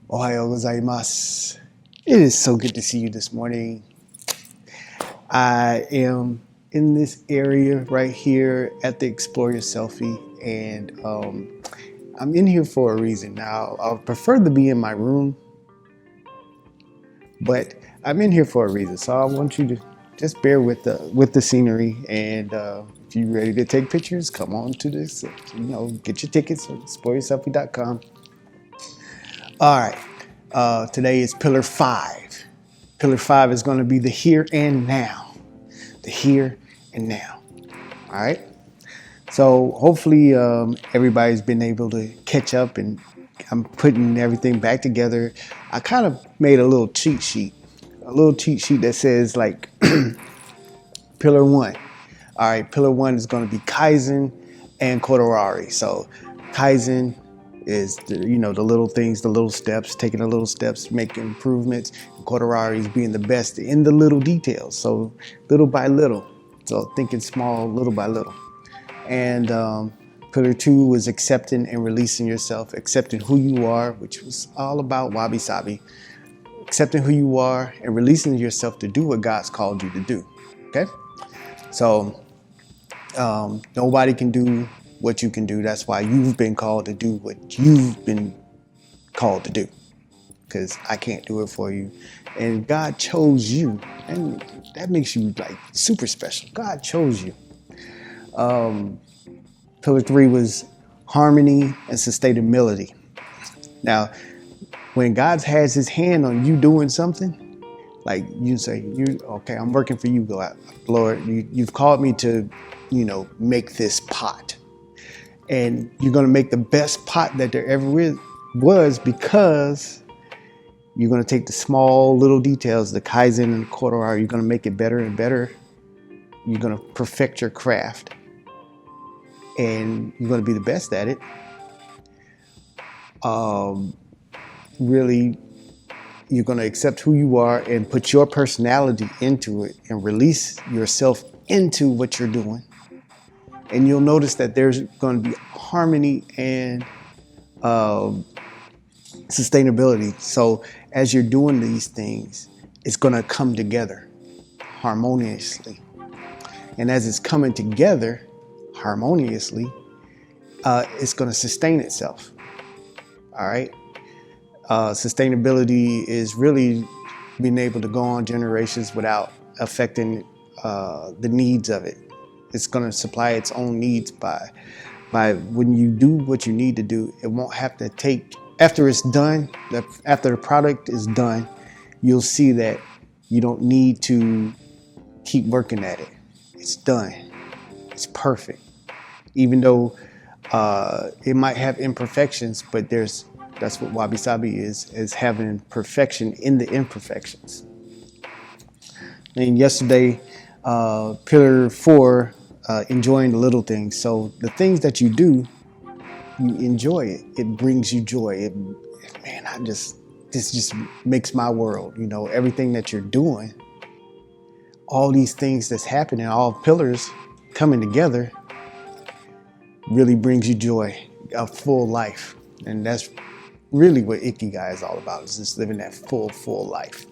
Ohayo gozaimasu. It is so good to see you this morning. I am in this area right here at the Explore Your Selfie, and I'm in here for a reason. Now, I would prefer to be in my room, but I'm in here for a reason. So I want you to just bear with the scenery, and if you're ready to take pictures, come on to this. Get your tickets at exploreyourselfie.com. All right. Today is Pillar 5. Pillar 5 is going to be the here and now. The here and now. All right. So hopefully everybody's been able to catch up, and I'm putting everything back together. I kind of made a little cheat sheet that says like Pillar 1. All right. Pillar 1 is going to be Kaizen and Kodawari. So Kaizen is the little things, the little steps, taking the little steps, making improvements. Kodawari is being the best in the little details. So little by little. So thinking small, little by little. And Pillar 2 was accepting and releasing yourself, accepting who you are, which was all about wabi sabi. Accepting who you are and releasing yourself to do what God's called you to do. Okay? So nobody can do what you can do. That's why you've been called to do what you've been called to do, because I can't do it for you. And God chose you, and that makes you like super special. God chose you. Pillar 3 was harmony and sustainability. Now, when God has his hand on you doing something, like you say, okay, I'm working for you, God, Lord. You've called me to, make this pot. And you're going to make the best pot that there ever was, because you're going to take the small little details, the Kaizen and the Kodawari, you're going to make it better and better. You're going to perfect your craft, and you're going to be the best at it. Really, you're going to accept who you are and put your personality into it and release yourself into what you're doing. And you'll notice that there's going to be harmony and sustainability. So as you're doing these things, it's going to come together harmoniously. And as it's coming together harmoniously, it's going to sustain itself. All right. Sustainability is really being able to go on generations without affecting the needs of it. It's going to supply its own needs by when you do what you need to do. It won't have to take, after it's done, after the product is done, you'll see that you don't need to keep working at it. It's done. It's perfect. Even though it might have imperfections, but that's what wabi sabi is having perfection in the imperfections. And yesterday, Pillar 4, enjoying the little things. So the things that you do, you enjoy it. It brings you joy. This just makes my world. Everything that you're doing, all these things that's happening, all pillars coming together, really brings you joy, a full life. And that's really what Ikigai is all about, is just living that full life.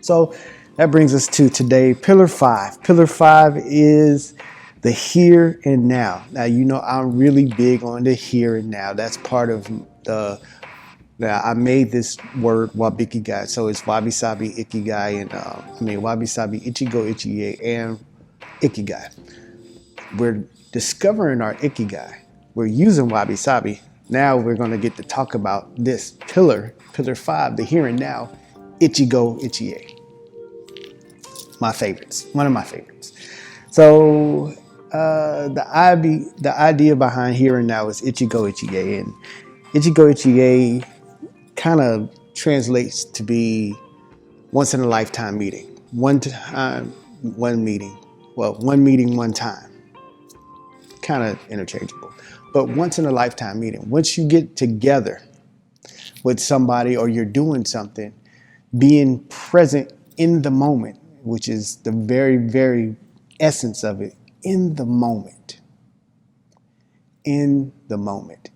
So that brings us to today, Pillar 5. Pillar 5 is the here and now. Now, I'm really big on the here and now. That's part of I made this word Wabikigai. So it's Wabi Sabi, Ikigai, and Wabi Sabi, Ichigo Ichige, and Ikigai. We're discovering our Ikigai. We're using Wabi Sabi. Now we're going to get to talk about this Pillar 5, the here and now, Ichigo Ichige. One of my favorites. So the idea behind here and now is Ichigo Ichige, and Ichigo Ichige kind of translates to be once in a lifetime meeting. One meeting, one time. Kind of interchangeable, but once in a lifetime meeting. Once you get together with somebody or you're doing something, being present in the moment, which is the very, very essence of it, in the moment. In the moment.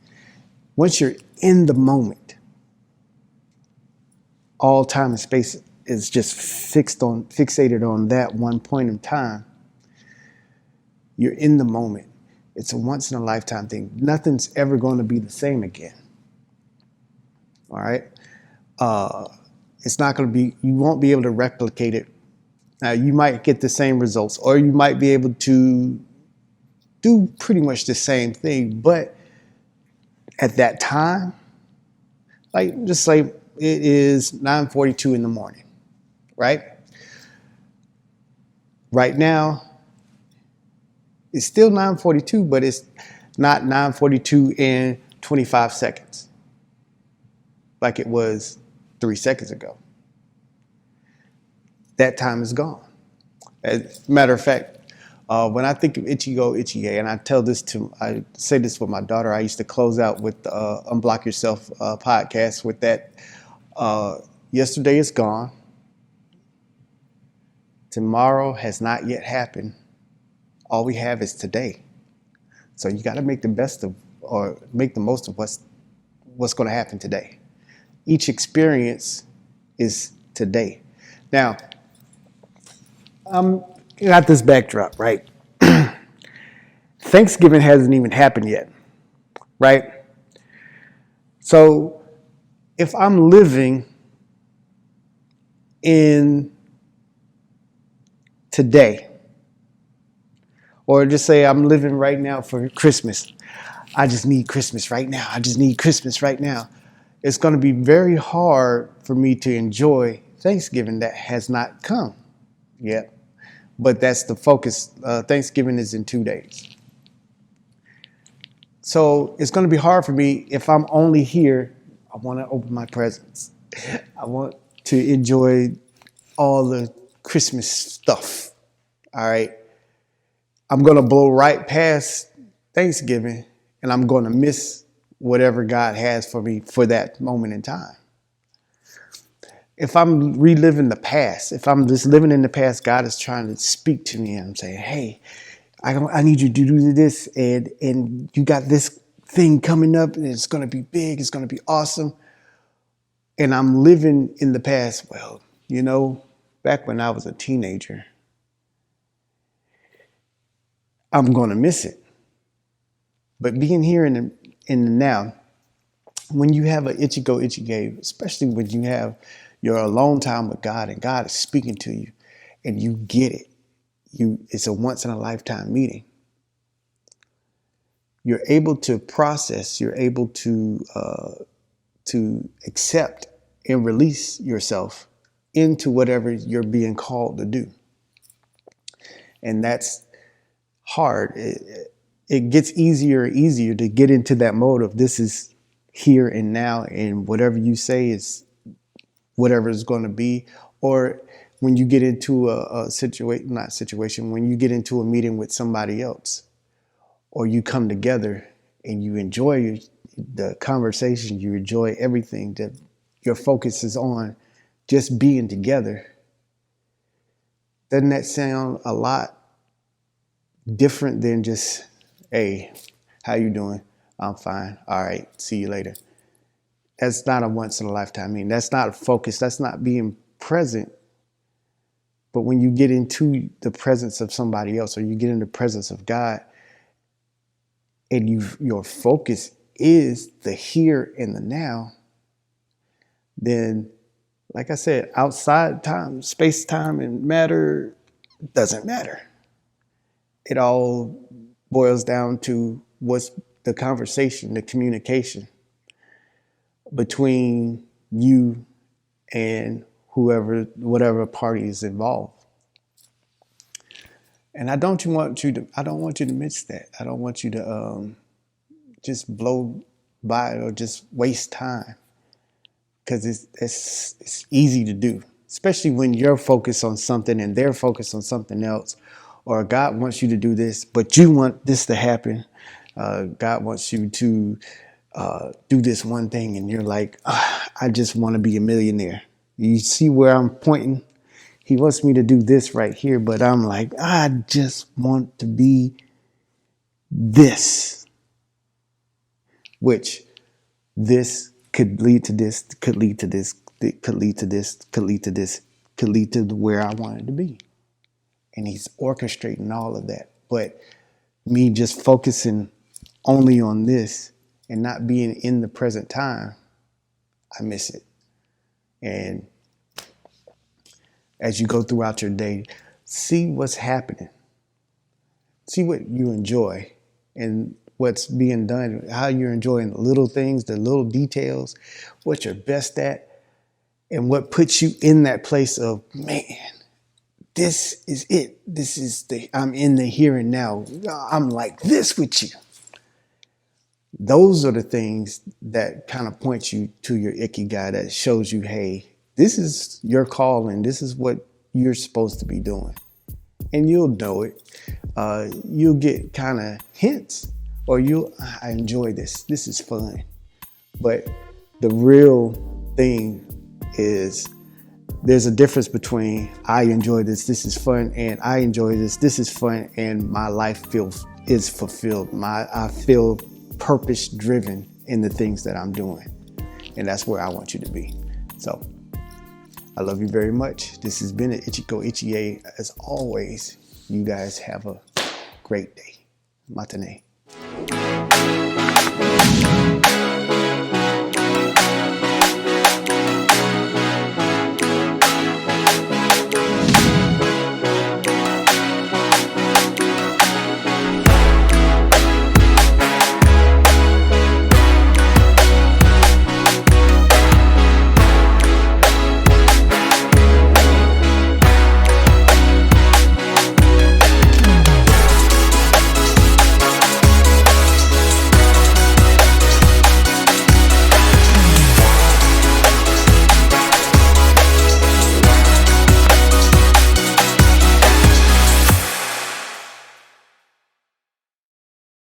Once you're in the moment, all time and space is just fixated on that one point in time, you're in the moment. It's a once in a lifetime thing. Nothing's ever going to be the same again. All right. It's not going to be, you won't be able to replicate it. Now, you might get the same results, or you might be able to do pretty much the same thing. But at that time, like just say it is 9:42 in the morning, right? Right now, it's still 9:42, but it's not 9:42 in 25 seconds like it was 3 seconds ago. That time is gone. As a matter of fact, when I think of Ichigo Ichige, and I say this with my daughter, I used to close out with Unblock Yourself podcast with that. Yesterday is gone. Tomorrow has not yet happened. All we have is today. So you got to make the best of, or make the most of what's going to happen today. Each experience is today. Now, got this backdrop, right? Thanksgiving hasn't even happened yet, right? So if I'm living in today, or just say I'm living right now for Christmas, I just need Christmas right now. I just need Christmas right now. It's going to be very hard for me to enjoy Thanksgiving that has not come yet. But that's the focus. Thanksgiving is in 2 days. So it's going to be hard for me if I'm only here. I want to open my presents. I want to enjoy all the Christmas stuff. All right. I'm going to blow right past Thanksgiving, and I'm going to miss whatever God has for me for that moment in time. If I'm reliving the past, if I'm just living in the past, God is trying to speak to me, and I'm saying, hey, I need you to do this, and you got this thing coming up, and it's going to be big, it's going to be awesome. And I'm living in the past. Well, back when I was a teenager, I'm going to miss it. But being here in the now, when you have an Ichigo Ichige, especially when you're alone time with God and God is speaking to you and you get it, it's a once in a lifetime meeting. You're able to process, you're able to accept and release yourself into whatever you're being called to do. And that's hard. It gets easier and easier to get into that mode of this is here and now, and whatever you say is whatever it's going to be. Or when you get into when you get into a meeting with somebody else, or you come together and you enjoy the conversation, you enjoy everything, that your focus is on just being together. Doesn't that sound a lot different than just, hey, how you doing? I'm fine. All right, see you later. That's not a once in a lifetime meeting. That's not a focus. That's not being present. But when you get into the presence of somebody else, or you get in the presence of God, and your focus is the here and the now, then, like I said, outside time, space, time, and matter doesn't matter. It all boils down to what's the conversation, the communication between you and whatever party is involved. And I don't want you to miss that. I don't want you to just blow by or just waste time, because it's easy to do, especially when you're focused on something and they're focused on something else, or God wants you to do this, but you want this to happen. God wants you to do this one thing, and you're like, I just want to be a millionaire. You see where I'm pointing? He wants me to do this right here, but I'm like, I just want to be this, which this could lead to this, could lead to this, that could lead to this, could lead to this, could lead to where I wanted to be. And he's orchestrating all of that. But me just focusing only on this and not being in the present time, I miss it. And as you go throughout your day, see what's happening. See what you enjoy and what's being done, how you're enjoying the little things, the little details, what you're best at, and what puts you in that place of, man, this is it. I'm in the here and now. I'm like this with you. Those are the things that kind of point you to your Ikigai, that shows you, hey, this is your calling. This is what you're supposed to be doing. And you'll know it. You'll get kind of hints, or I enjoy this. This is fun. But the real thing is, there's a difference between I enjoy this is fun, and I enjoy this is fun, and my life is fulfilled. I feel purpose driven in the things that I'm doing. And that's where I want you to be. So I love you very much. This has been Ichigo Ichige. As always, you guys have a great day. Matane.